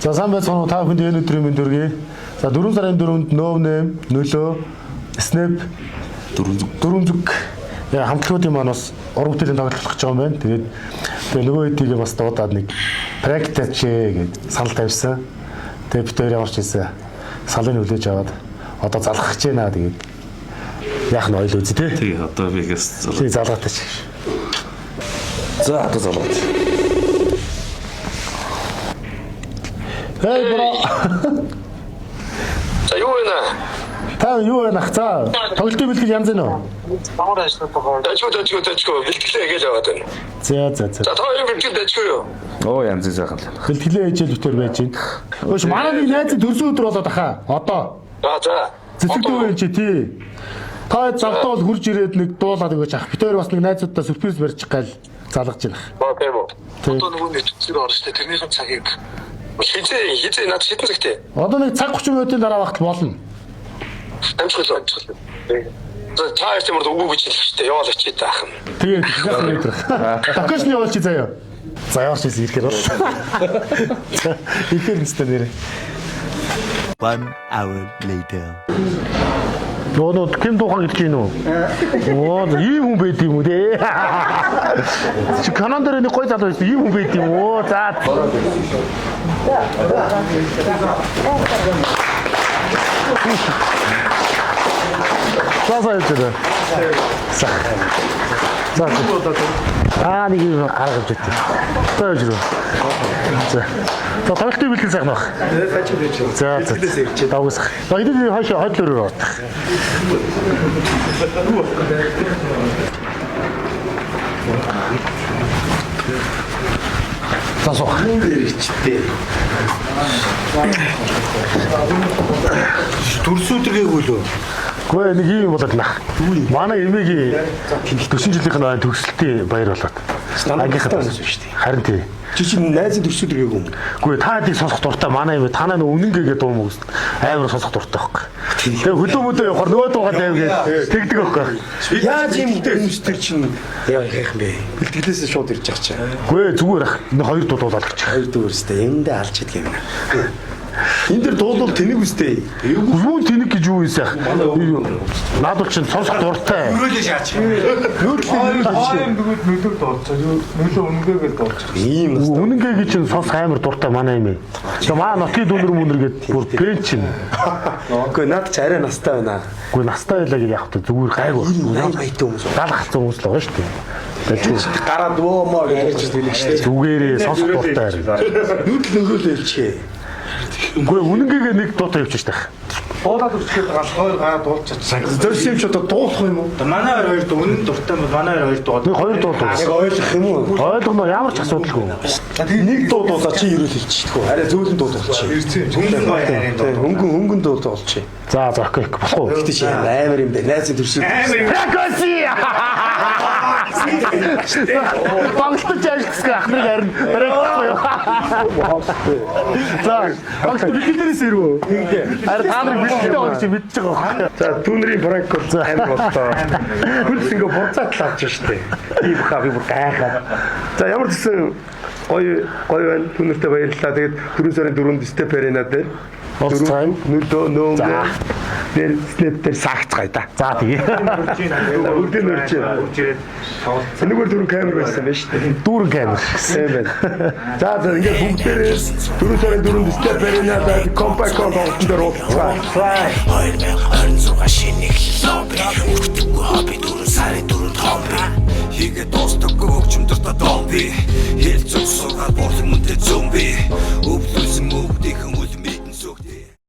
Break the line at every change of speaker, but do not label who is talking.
За сайн байцгаана уу та бүхэнд энэ өдрийн мэнд хүргэе. За 4 сарын 4-нд Новнэм, Нөлөө, Снэп, дөрвөн зүг хамтлагуудын маань бас уран бүтээлийн тоглох гэж байгаа юм байна. Тэгээд нөгөө хэдийгээ бас дуудаад нэг практичээ гэж санал тавьсан. Тэгээд бид хоёр ямарч ийсэн салын хүлээж аваад одоо залгах гэж байна. Тэгээд яах нь ойл үзье тий.
Тий одоо бигээс
тий залгаатай чи. За одоо залгаад. Хей бро.
За юу вэ?
Та юу вэ нах цаа? Тоглолтын бэлтгэл янз нь уу?
Ямар ажиллах байгаа? Дажгүй бэлтгэлээ гэж яваад байна.
За.
За та хоёр бэлтгэл дажгүй юу?
оо янз сайхан л.
Бэлтгэлээ ээжэл битэр байж байна. Өөш манай нэг найз төрсөн өдөр болоод ахаа. Одоо.
За.
Цэцэгдүү байж тий. Та завтал хурж ирээд нэг дуулаад өгөөч ах. Битэр бас нэг найзуудаа сюрприз барьчих гал залгаж байна.
Тийм үү. Одоо нөгөө нэг зүг орсон тэрнийхэн цагийг хизээ над шидэн цагтээ.
Одоо нэг цаг 30 минутын дараа багт болно.
Амжилт. За та тийм үү үгүй гэж хэлчихтэй. Яваал очие таах юм.
Тэгээд яах вэ? Токошны явуулчих заяа. За яваач ийс ирэхээр бол. Ихээр нэстэ нэрэ.
1 hour later.
Нөө ким дуухан гэж гин үү? Оо ийм хүн байд юм уу те? Чи канон дээр нэг гой залуу байсан ийм хүн байд юм уу? За. Заавал За. Нэг юм арга гэж байна. За. За тоглолтын бэлтгэл сайхан баг. За. Давсах. За хэдий хойдлоор орох. Засоо.
Төрсөн өдрөгээгүй лөө.
Гэхдээ нэг юм болоод нах. Манай эмээгийн 40 жилийн төгсөлтийн баяр болоод. Ангийнхаа төгссөн шүү дээ. Харин тий.
Чи чинь найзын төрсөн өдрөгээгүй юм.
Гэхдээ та дээг сонсох дуртай манай эмээ танаа нэг үнэнгээгээ дуу мөс амар сонсох дуртай байхгүй. Тэгээ хөдөө мөдөө явахаар нөгөө дуугаад байвгээд тэгдэг байхгүй.
Яаж юм хүмүүстэй чинь яах юм бэ? Бэлтгэлээсээ шууд ирж байгаа чаа.
Гэхдээ зүгээр ах. Энэ хоёр дуу дуулаад гэж.
Хоёр дүүрстэй юмдээ алж идэх юм. Энд дэр дуулал тэнэг үстэй.
Юу тэнэг гэж юу ийсэх. Наад бол чинь сонсох дуртай.
Нөлөө шаач. Нөлөө дуулцаа. Нөлөө үнэнгээгээ дуулцаа.
Ийм үнэнгээгээ чинь сонсох амар дуртай манай эмээ. Тэгээ маа нотгийн дүүнэр мөнэргээд бүр бэн чинь.
Үгүй наад ч арай настай байна.
Үгүй настай байлаа гэж яах вэ? Зүгээр гайгүй.
80 80 хүмүүс.
70 хацсан хүмүүс л байгаа шүү дээ. Тэгэж
Гараад өөмөө гэж хэлж штэ.
зүгээрээ сонсох дуртай.
Нөлөө хэлчихээ.
Үгүй үнэнгээгээ нэг дуутай явчих таах.
Дуулаад өчгөөд галхойр гараад дуулчихсан. Зорьсон юм ч одоо дуулах юм уу?
Манай хоёр дуу үнэн дуртай бол манай хоёр дуу.
Нэг хоёр дуу дуу.
Яг ойлгох юм уу?
Ойлгоно ямар ч асуудалгүй.
Нэг дуу дуулаа чи ерөөл хэлчихдэг. Арай зөөлөн дуу дуулчих. Хөнгөн дуу дуулчих.
За окей болох уу?
Гэтэ чи амар юм бэ. Найзын төрсөн.
Пракоси. Багтаж ажиллах ахныг харин барайхгүй юу? За, багт бэлтгэлээс ирвэ. Харин та нарыг бэлтгэлээ олж мэдчихэж байгаа.
За түүнэрийн пракот амар болтоо. Хөлс ингээ бурцаад лавч штэ. Би хаа би бүр гайхаад. За ямар гэсэн гоё байна. Түүнэртэй баярлалаа. Тэгээд 4 сарын 4-нд Step Arena дээр Нөлөө нөөмдөө дээр Step дээр саагцгаая да.
За тэгээ.
Бүгдийн нөрч ирээд нэгвэр дөрөв камер байсан байна шүү дээ.
Дүүрэн камер.
Тийм байна. За ингээд бүгдээрээ 4 сарын 4-нд Step Arena дээр Compact тоглолтын дээр уулзлаа.
2026 шинэ лобби өгдөггүй хобби 4 сарын 4-нд хобби хийгээд дуустдаггүй өгчмдөртөө домби